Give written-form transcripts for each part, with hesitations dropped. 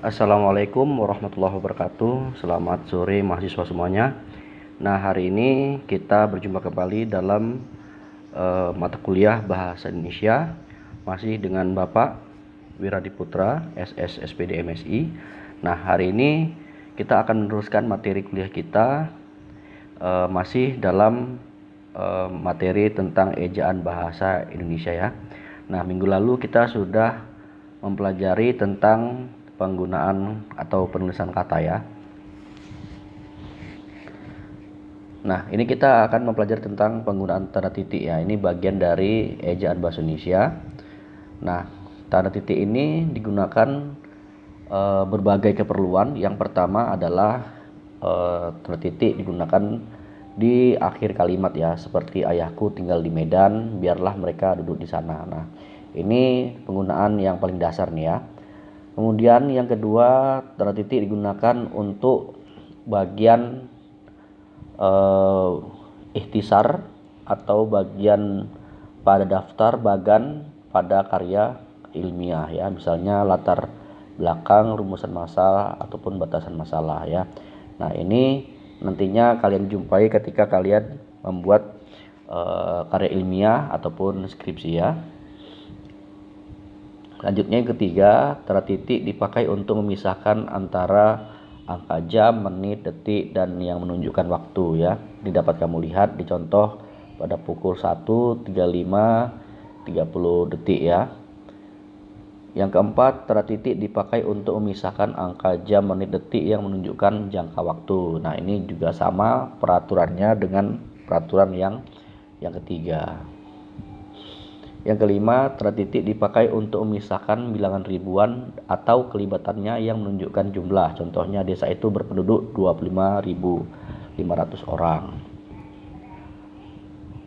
Assalamualaikum warahmatullahi wabarakatuh. Selamat sore mahasiswa semuanya. Nah, hari ini kita berjumpa kembali dalam mata kuliah Bahasa Indonesia masih dengan Bapak Wiradiputra, SS SPD MSI. Nah, hari ini kita akan meneruskan materi kuliah kita masih dalam materi tentang ejaan bahasa Indonesia ya. Nah, minggu lalu kita sudah mempelajari tentang penggunaan atau penulisan kata ya. Nah, ini kita akan mempelajari tentang penggunaan tanda titik ya. Ini bagian dari ejaan bahasa Indonesia. Nah, tanda titik ini digunakan berbagai keperluan. Yang pertama adalah tanda titik digunakan di akhir kalimat ya, seperti ayahku tinggal di Medan, biarlah mereka duduk di sana. Nah, ini penggunaan yang paling dasar nih ya. Kemudian yang kedua, tanda titik digunakan untuk bagian ikhtisar atau bagian pada daftar bagan pada karya ilmiah ya, misalnya latar belakang, rumusan masalah ataupun batasan masalah ya. Nah, ini nantinya kalian jumpai ketika kalian membuat karya ilmiah ataupun skripsi ya. Selanjutnya yang ketiga, tanda titik dipakai untuk memisahkan antara angka jam, menit, detik, dan yang menunjukkan waktu ya. Ini dapat kamu lihat di contoh pada pukul 1.35 30 detik ya. Yang keempat, tanda titik dipakai untuk memisahkan angka jam, menit, detik yang menunjukkan jangka waktu. Nah, ini juga sama peraturannya dengan peraturan yang ketiga. Yang kelima, tanda titik dipakai untuk memisahkan bilangan ribuan atau kelibatannya yang menunjukkan jumlah. Contohnya, desa itu berpenduduk 25.500 orang.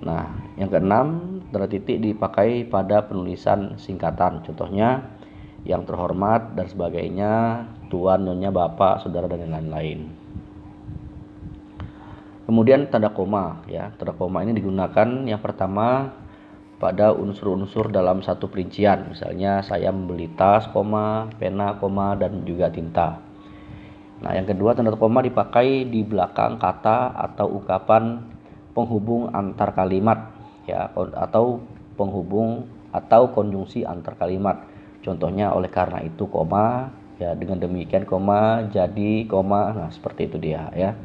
Nah, yang keenam, tanda titik dipakai pada penulisan singkatan. Contohnya, yang terhormat dan sebagainya, tuan, nyonya, bapak, saudara, dan lain-lain. Kemudian tanda koma ya. Tanda koma ini digunakan yang pertama pada unsur-unsur dalam satu perincian. Misalnya saya membeli tas, koma, pena, koma, dan juga tinta. Nah, yang kedua, tanda koma dipakai di belakang kata atau ungkapan penghubung antar kalimat ya, atau penghubung atau konjungsi antar kalimat. Contohnya, oleh karena itu, koma, ya, dengan demikian, koma, jadi, koma. Nah, seperti itu dia ya.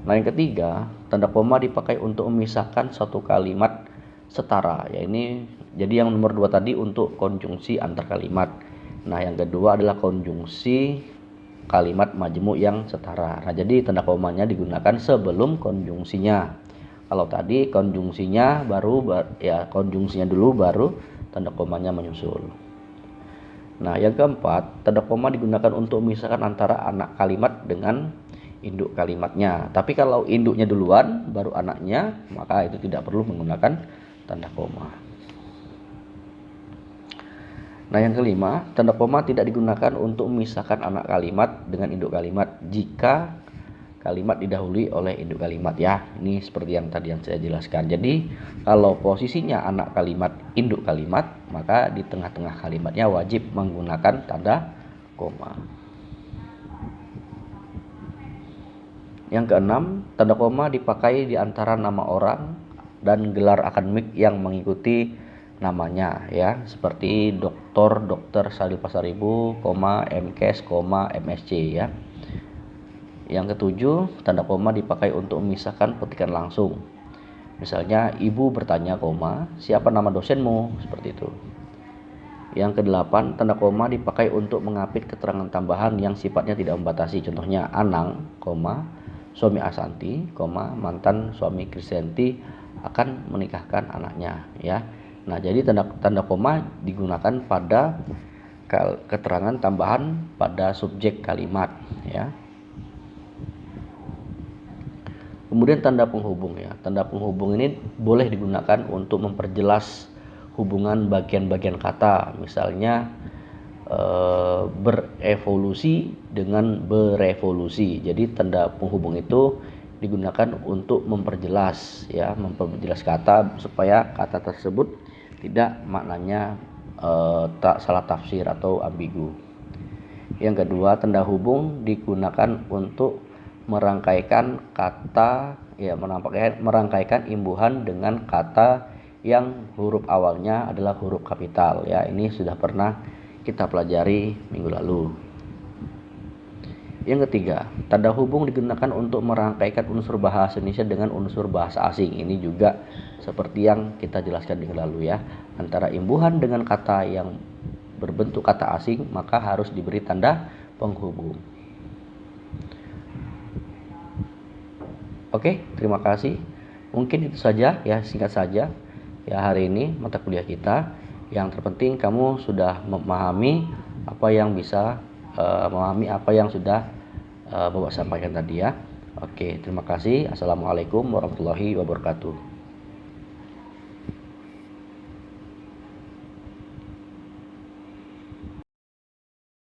Nah, yang ketiga, tanda koma dipakai untuk memisahkan satu kalimat setara ya. Ini jadi yang nomor 2 tadi untuk konjungsi antar kalimat. Nah, yang kedua adalah konjungsi kalimat majemuk yang setara. Nah, jadi tanda komanya digunakan sebelum konjungsinya. Kalau tadi konjungsinya konjungsinya dulu baru tanda komanya menyusul. Nah, yang keempat, tanda koma digunakan untuk memisahkan antara anak kalimat dengan induk kalimatnya. Tapi kalau induknya duluan baru anaknya, maka itu tidak perlu menggunakan tanda koma. Nah, yang kelima, tanda koma tidak digunakan untuk memisahkan anak kalimat dengan induk kalimat jika kalimat didahului oleh induk kalimat ya. Ini seperti yang tadi yang saya jelaskan. Jadi, kalau posisinya anak kalimat, induk kalimat, maka di tengah-tengah kalimatnya wajib menggunakan tanda koma. Yang keenam, tanda koma dipakai di antara nama orang dan gelar akademik yang mengikuti namanya ya, seperti Dr. Salil Pasaribu, MKes, MSc ya. Yang ketujuh, tanda koma dipakai untuk memisahkan petikan langsung. Misalnya, ibu bertanya, siapa nama dosenmu? Seperti itu. Yang kedelapan, tanda koma dipakai untuk mengapit keterangan tambahan yang sifatnya tidak membatasi. Contohnya, Anang, suami Asanti, mantan suami Krisyanti akan menikahkan anaknya ya. Nah, jadi tanda koma digunakan pada keterangan tambahan pada subjek kalimat ya. Kemudian tanda penghubung ya. Tanda penghubung ini boleh digunakan untuk memperjelas hubungan bagian-bagian kata. Misalnya berevolusi dengan berevolusi. Jadi tanda penghubung itu digunakan untuk memperjelas kata supaya kata tersebut tidak maknanya tak salah tafsir atau ambigu. Yang kedua, tanda hubung digunakan untuk merangkaikan kata, ya, merangkaikan imbuhan dengan kata yang huruf awalnya adalah huruf kapital, ya. Ini sudah pernah kita pelajari minggu lalu. Yang ketiga, tanda hubung digunakan untuk merangkaikan unsur bahasa Indonesia dengan unsur bahasa asing. Ini juga seperti yang kita jelaskan minggu lalu, ya. Antara imbuhan dengan kata yang berbentuk kata asing, maka harus diberi tanda penghubung. Oke, terima kasih. Mungkin itu saja, ya, singkat saja ya hari ini mata kuliah kita. Yang terpenting kamu sudah memahami apa yang sudah Bapak sampaikan tadi, ya. Oke, terima kasih. Assalamualaikum warahmatullahi wabarakatuh.